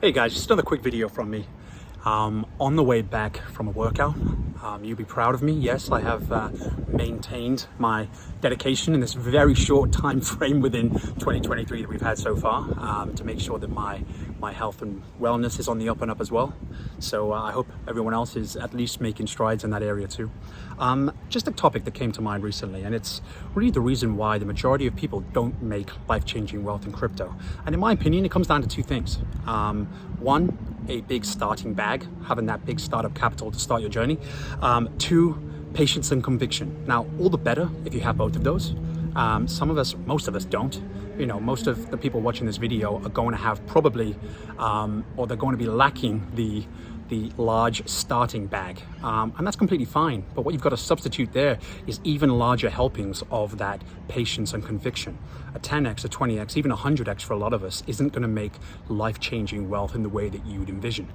Hey guys, just another quick video from me. On the way back from a workout, you'll be proud of me. Yes, I have maintained my dedication in this very short time frame within 2023 that we've had so far, to make sure that my health and wellness is on the up and up as well. So I hope everyone else is at least making strides in that area too. Just a topic that came to mind recently, and it's really the reason why the majority of people don't make life-changing wealth in crypto. And in my opinion, it comes down to two things. One, a big starting bag, having that big startup capital to start your journey. Two, patience and conviction. Now, all the better if you have both of those. Most of us don't. You know, most of the people watching this video are going to have probably, or they're going to be lacking the large starting bag, and that's completely fine. But what you've got to substitute there is even larger helpings of that patience and conviction. A 10x, a 20x, even 100x for a lot of us isn't going to make life-changing wealth in the way that you'd envision,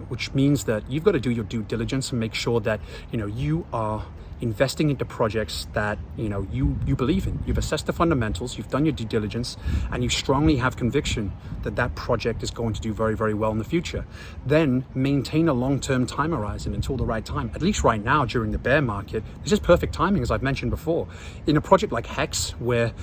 which means that you've got to do your due diligence and make sure that you are investing into projects that you believe in. You've assessed the fundamentals, you've done your due diligence, and you strongly have conviction that that project is going to do very, very well in the future. Then maintain a long-term time horizon until the right time. At least right now during the bear market, this is perfect timing, as I've mentioned before. In a project like HEX, where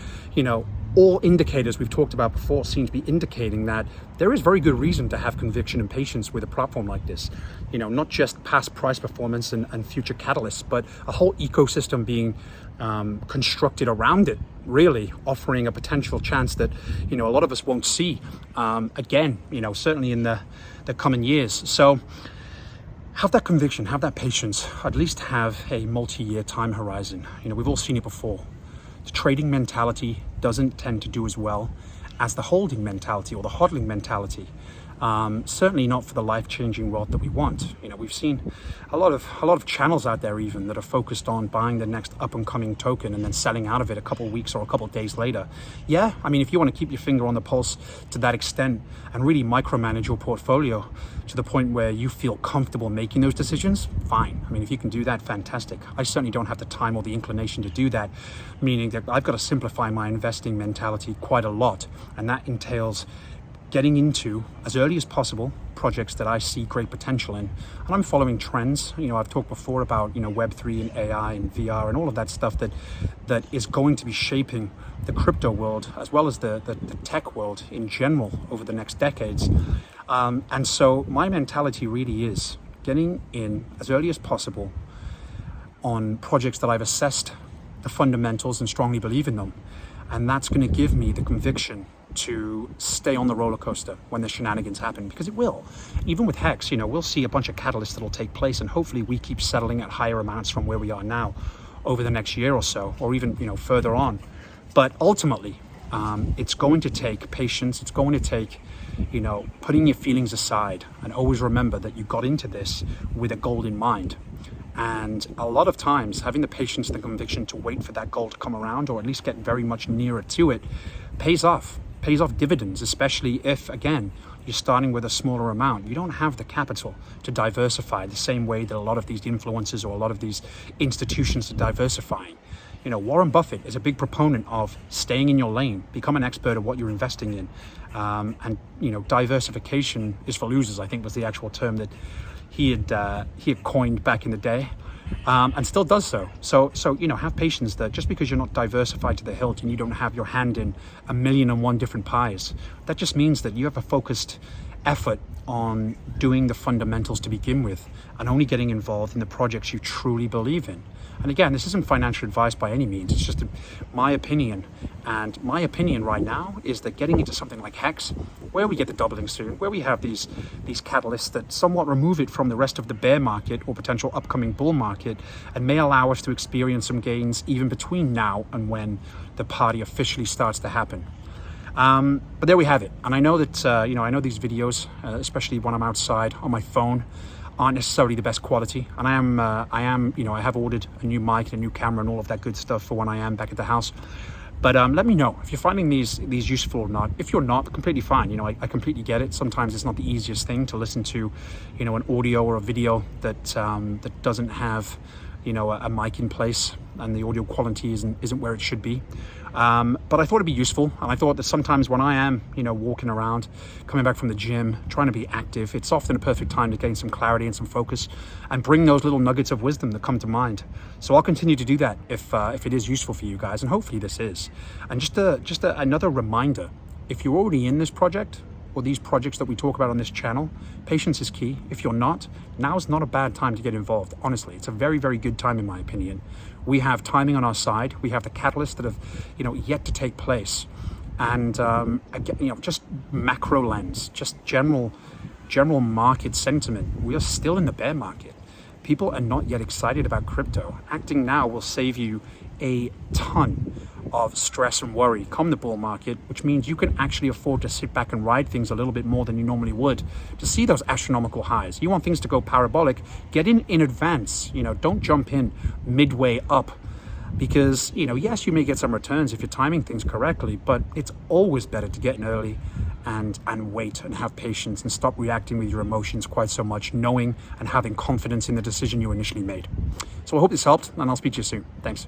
all indicators we've talked about before seem to be indicating that there is very good reason to have conviction and patience with a platform like this. Not just past price performance and future catalysts, but a whole ecosystem being constructed around it, really offering a potential chance that a lot of us won't see again, certainly in the coming years. So have that conviction, have that patience, at least have a multi-year time horizon. We've all seen it before. The trading mentality doesn't tend to do as well as the holding mentality or the hodling mentality. Certainly not for the life-changing wealth that we want. We've seen a lot of channels out there even that are focused on buying the next up-and-coming token and then selling out of it a couple of weeks or a couple of days later. Yeah, I mean, if you want to keep your finger on the pulse to that extent and really micromanage your portfolio to the point where you feel comfortable making those decisions, fine. I mean, if you can do that, fantastic. I certainly don't have the time or the inclination to do that, meaning that I've got to simplify my investing mentality quite a lot, and that entails getting into, as early as possible, projects that I see great potential in. And I'm following trends. I've talked before about, Web3 and AI and VR and all of that stuff that is going to be shaping the crypto world as well as the tech world in general over the next decades. And so my mentality really is getting in as early as possible on projects that I've assessed the fundamentals and strongly believe in them. And that's going to give me the conviction to stay on the roller coaster when the shenanigans happen, because it will. Even with HEX, we'll see a bunch of catalysts that'll take place, and hopefully we keep settling at higher amounts from where we are now over the next year or so, or even further on. But ultimately, it's going to take patience. It's going to take putting your feelings aside, and always remember that you got into this with a goal in mind. And a lot of times having the patience and the conviction to wait for that goal to come around, or at least get very much nearer to it, pays off dividends, especially if, again, you're starting with a smaller amount. You don't have the capital to diversify the same way that a lot of these influencers or a lot of these institutions are diversifying. Warren Buffett is a big proponent of staying in your lane, become an expert at what you're investing in. And diversification is for losers, I think was the actual term that he had coined back in the day. And still does so. So have patience that just because you're not diversified to the hilt and you don't have your hand in 1,000,001 different pies, that just means that you have a focused effort on doing the fundamentals to begin with and only getting involved in the projects you truly believe in. And again, this isn't financial advice by any means. It's just my opinion. And my opinion right now is that getting into something like HEX, where we get the doubling soon, where we have these catalysts that somewhat remove it from the rest of the bear market or potential upcoming bull market, and may allow us to experience some gains even between now and when the party officially starts to happen. But there we have it. And I know that, I know these videos, especially when I'm outside on my phone, aren't necessarily the best quality. And I have ordered a new mic and a new camera and all of that good stuff for when I am back at the house. But let me know if you're finding these useful or not. If you're not, completely fine. I completely get it. Sometimes it's not the easiest thing to listen to, an audio or a video that doesn't have, a mic in place and the audio quality isn't where it should be. But I thought it'd be useful, and I thought that sometimes when I am, walking around, coming back from the gym, trying to be active, it's often a perfect time to gain some clarity and some focus and bring those little nuggets of wisdom that come to mind. So I'll continue to do that if it is useful for you guys, and hopefully this is. And just another reminder, if you're already in this project, or these projects that we talk about on this channel, patience is key. If you're not, now's not a bad time to get involved. Honestly, it's a very, very good time in my opinion. We have timing on our side. We have the catalysts that have, yet to take place. And again, just macro lens, just general market sentiment. We are still in the bear market. People are not yet excited about crypto. Acting now will save you a ton of stress and worry come the bull market, which means you can actually afford to sit back and ride things a little bit more than you normally would to see those astronomical highs. You want things to go parabolic, get in advance. Don't jump in midway up, because yes, you may get some returns if you're timing things correctly, but it's always better to get in early and wait and have patience and stop reacting with your emotions quite so much, knowing and having confidence in the decision you initially made. So I hope this helped, and I'll speak to you soon. Thanks.